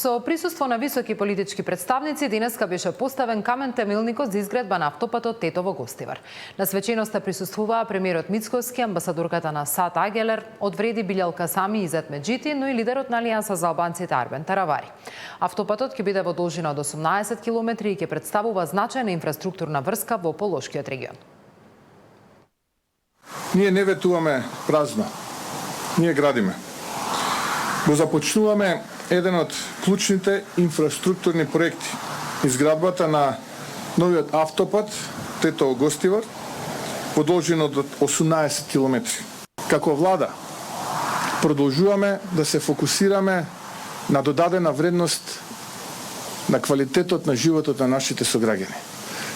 Со присуство на високи политички представници денеска беше поставен камен темелникот за изградба на автопатот Тетово-Гостивар. На свеченоста присуствуваа премиерот Мицкоски, амбасадорката на САД Агелер, од вреди Билјалка Сами и Зет Меджити, но и лидерот на Алијанса за албанците Арбен Таравари. Автопатот ќе биде во должина од 18 км и ќе представува значајна инфраструктурна врска во Полошкиот регион. Ние не ветуваме празно. Ние градиме. Го започнуваме еден од клучните инфраструктурни проекти. Изградбата на новиот автопат Тетово-Гостивар во должина од 18 км. Како влада продолжуваме да се фокусираме на додадена вредност на квалитетот на животот на нашите сограѓани.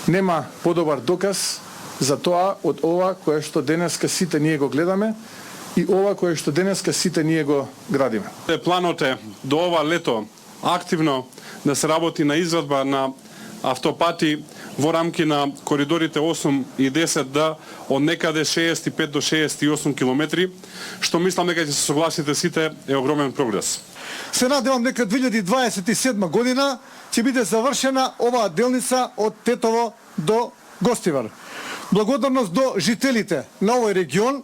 Нема подобар доказ за тоа од ова кое што денеска сите ние го гледаме и ова кое што денеска сите ние го градиме. Планот е до ова лето активно да се работи на изградба на автопати во рамки на коридорите 8 и 10 да од некаде 65 до 68 километри, што мислам дека ќе се согласите сите е огромен прогрес. Се надевам дека 2027 година ќе биде завршена оваа делница од Тетово до Гостивар. Благодарност до жителите на овој регион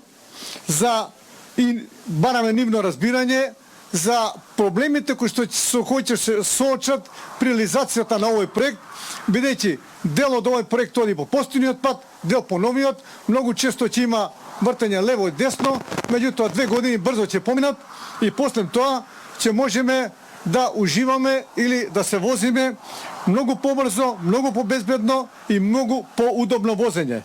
за и бараме нивно разбирање за проблемите кои што ќе се соочат при реализацијата на овој проект, бидејќи дел од овој проект оди по постојниот пат, дел по новиот, многу често ќе има вртење лево и десно, меѓутоа 2 години брзо ќе поминат и после тоа ќе можеме да уживаме или да се возиме многу побрзо, многу побезбедно и многу поудобно возење.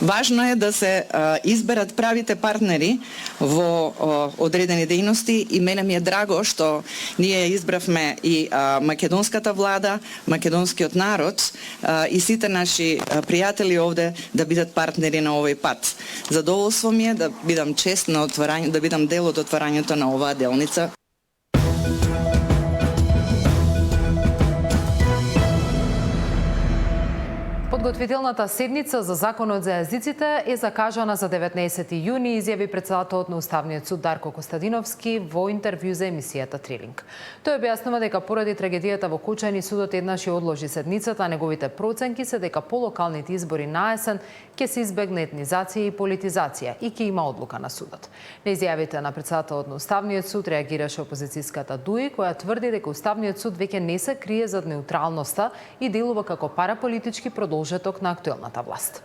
Важно е да се изберат правите партнери во одредени дејности и мене ми е драго што ние избравме и македонската влада, македонскиот народ и сите наши пријатели овде да бидат партнери на овој пат. Задоволство ми е да бидам чест на отварање, да бидам дел од отварањето на оваа делница. Подготвителната седница за Законот за јазиците е закажана за 19 јуни, изјави председателот на Уставниот суд Дарко Костадиновски во интервју за емисијата Трилинг. Тој објаснува дека поради трагедијата во Кучани судот еднаш одложи седницата, а неговите проценки се дека по локалните избори на есен ќе се избегне етнизација и политизација и ќе има одлука на судот. На изјавите на председателот на Уставниот суд реагираше опозицијската ДУИ, која тврди дека Уставниот суд веќе не се крие зад неутралноста и делува како параполитички продолжеток на актуелната власт.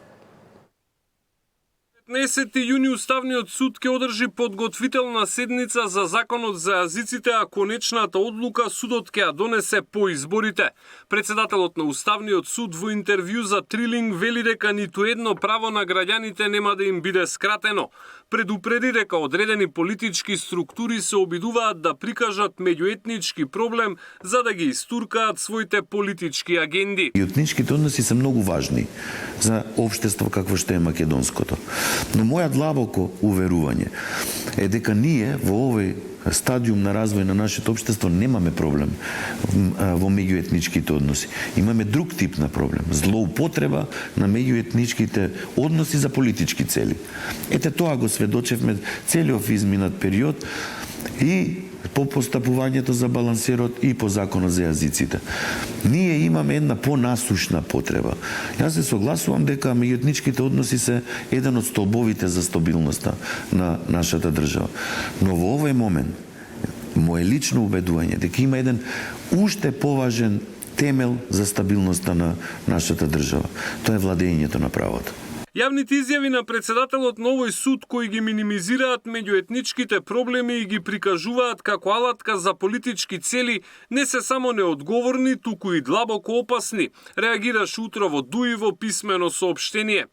15 јуни Уставниот суд ќе одржи подготвителна седница за Законот за јазиците, а конечната одлука судот ќе ја донесе по изборите. Председателот на Уставниот суд во интервју за Трилинг вели дека ниту едно право на граѓаните нема да им биде скратено. Предупреди дека одредени политички структури се обидуваат да прикажат меѓуетнички проблем за да ги истуркаат своите политички агенди. И етничките односи се многу важни за општество какво што е македонското. Но моја длабоко уверување е дека ние во овој стадиум на развој на нашето општество немаме проблем во меѓуетничките односи. Имаме друг тип на проблем, злоупотреба на меѓуетничките односи за политички цели. Ете тоа го сведочевме целиот изминат период и по постапувањето за балансерот и по Законот за јазиците. Ние имаме една понасушна потреба. Јас се согласувам дека меѓуетничките односи се еден од столбовите за стабилноста на нашата држава. Но во овој момент, моје лично убедување дека има еден уште поважен темел за стабилноста на нашата држава. Тоа е владењето на правото. Јавните изјави на председателот на овој суд кои ги минимизираат меѓуетничките проблеми и ги прикажуваат како алатка за политички цели не се само неодговорни, туку и длабоко опасни, реагираше утро во ДУИ во писмено соопштение.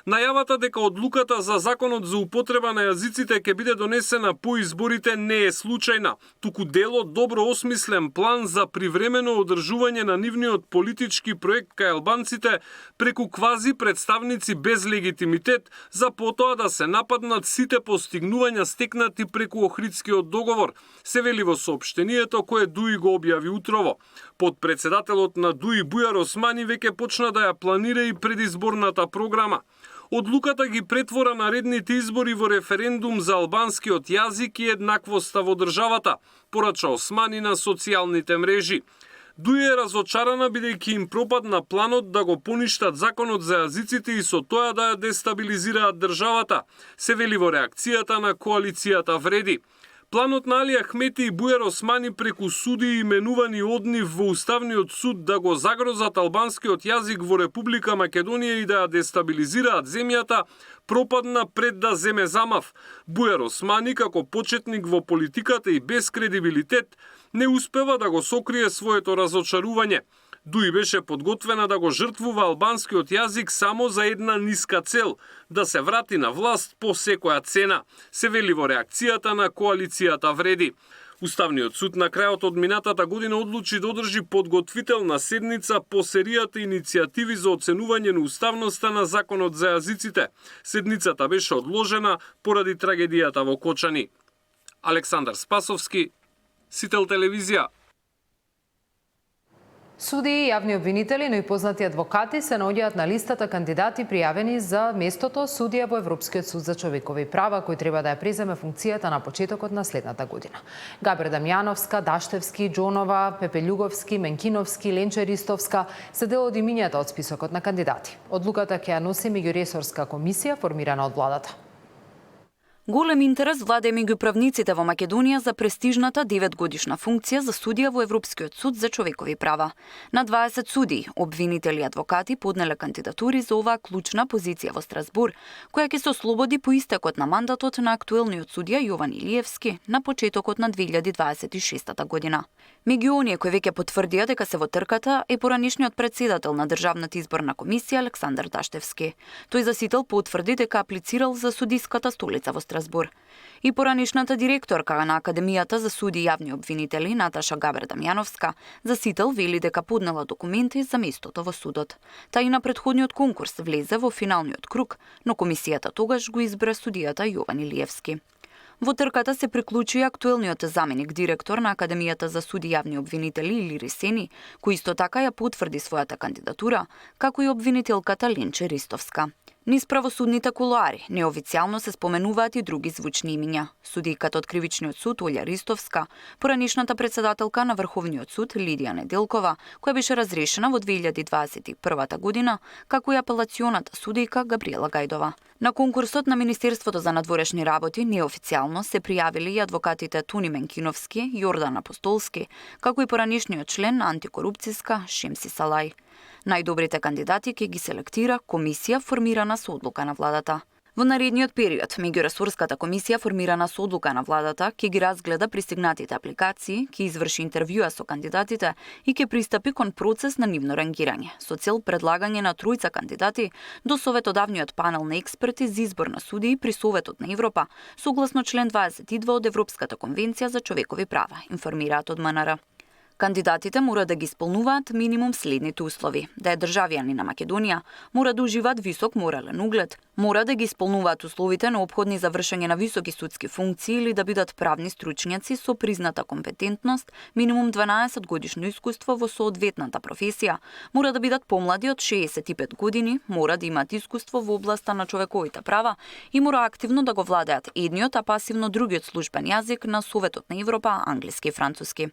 Најавата дека одлуката за Законот за употреба на јазиците ќе биде донесена по изборите не е случајна, туку дел од добро осмислен план за привремено одржување на нивниот политички проект кај албанците преку квази представници без легитимитет за потоа да се нападнат сите постигнувања стекнати преку Охридскиот договор, се вели во соопштението кое ДУИ го објави утрово. Подпредседателот на ДУИ Бујар Османи веќе почна да ја планира и предизборната програма. Одлуката ги претвора наредните избори во референдум за албанскиот јазик и еднаквоста во државата, порача Османи на социјалните мрежи. Дуј е разочарана бидејќи им пропадна планот да го поништат законот за јазиците и со тоа да ја дестабилизираат државата, се вели во реакцијата на коалицијата Вреди. Планот на Али Ахмети и Бујар Османи преку суди именувани од нив во Уставниот суд да го загрозат албанскиот јазик во Република Македонија и да ја дестабилизираат земјата, пропадна пред да земе замав. Бујар Османи, како почетник во политиката и без кредибилитет, не успева да го сокрие своето разочарување. Дуј беше подготвена да го жртвува албанскиот јазик само за една ниска цел – да се врати на власт по секоја цена, се вели во реакцијата на коалицијата Вреди. Уставниот суд на крајот од минатата година одлучи да одржи подготвителна седница по серијата иницијативи за оценување на уставноста на законот за јазиците. Седницата беше одложена поради трагедијата во Кочани. Александар Спасовски, Сител телевизија. Судии, јавни обвинители, но и познати адвокати се наоѓаат на листата кандидати пријавени за местото судија во Европскиот суд за човекови права, кој треба да ја преземе функцијата на почетокот на следната година. Габриела Дамјановска, Даштевски, Џонова, Пепелјуговски, Менкиновски, Ленче Ристовска се дел од имињата од списокот на кандидати. Одлуката ќе ја носи меѓуресорска комисија формирана од владата. Голем интерес владе меѓу правниците во Македонија за престижната 9-годишна функција за судија во Европскиот суд за човекови права. На 20 судии, обвинители и адвокати поднеле кандидатури за оваа клучна позиција во Страсбур, која ќе се ослободи по истекот на мандатот на актуелниот судија Јован Илиевски на почетокот на 2026 година. Меѓу оние кои веќе потврдија дека се во трката е поранишниот председател на Државната изборна комисија Александар Даштевски. Тој за Сител потврди дека аплицирал за судиската столица во Страсбур. И поранишната директорка на Академијата за суди и јавни обвинители Наташа Габриела Дамјановска за Сител вели дека поднела документи за местото во судот. Та и на претходниот конкурс влезе во финалниот круг, но комисијата тогаш го избра судијата Јован Илиевски. Во трката се приклучи актуелниот заменик директор на Академијата за суди и јавни обвинители Илири Сени, кој исто така ја потврди својата кандидатура, како и обвинителката Ленче Ристовска. Низ правосудните кулоари неофицијално се споменуваат и други звучни имиња. Судијката од Кривичниот суд Олја Ристовска, поранишната председателка на Врховниот суд Лидија Неделкова, која беше разрешена во 2021 година, како и апелационата судијка Габриела Гајдова. На конкурсот на Министерството за надворешни работи неофицијално се пријавили и адвокатите Туни Менкиновски, Јордан Апостолски, како и поранишниот член на антикорупцијска Шемси Салај. Најдобрите кандидати ќе ги селектира комисија формирана со одлука на владата. Во наредниот период, меѓуресорската комисија формирана со одлука на владата ќе ги разгледа пристигнатите апликации, ќе изврши интервјуа со кандидатите и ќе пристапи кон процес на нивно рангирање, со цел предлагање на тројца кандидати до советодавниот панел на експерти за избор на судии при Советот на Европа, согласно член 22 од Европската конвенција за човекови права, информираат од МНР. Кандидатите мора да ги исполнуваат минимум следните услови: да е државјани на Македонија, мора да уживаат висок морален углед, мора да ги исполнуваат условите неопходни за вршење на високи судски функции или да бидат правни стручњаци со призната компетентност, минимум 12 годишно искуство во соодветната професија, мора да бидат помлади од 65 години, мора да имаат искуство во областа на човековите права и мора активно да го владеат едниот, а пасивно другиот службен јазик на Советот на Европа, англиски и француски.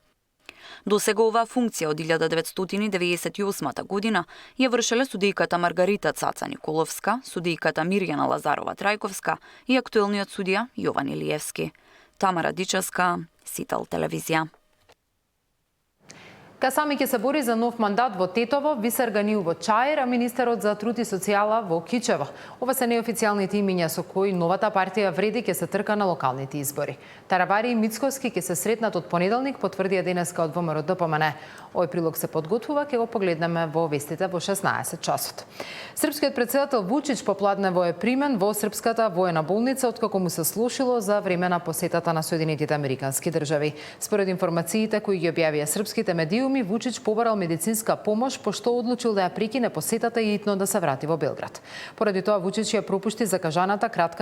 До сега оваа функција од 1998 година ја вршеле судијката Маргарита Цаца Николовска, судијката Мирјана Лазарова Трајковска и актуелниот судија Јован Илиевски. Тамара Дичевска, Сител телевизија. Касами ќе се бори за нов мандат во Тетово, Висер Ганиу во Чаир, а министерот за труд и социјала во Кичево. Ова се неофицијалните имиња со кои новата партија Вреди ќе се трка на локалните избори. Тарабари и Мицковски ќе се сретнат од понеделник, потврдија денеска од ВМРО ДПМН. Овој прилог се подготвува, ќе го погледнеме во вестите во 16 часот. Српскиот председател Вучич попладнево е примен во српската воена болница откако му се слушило за време на посетата на Соединетите Американски држави. Според информациите кои ги објавија српските медиуми, Вучич побарал медицинска помош пошто одлучил да ја прекине посетата и итно да се врати во Белград. Поради тоа Вучич ја пропушти закажаната кратка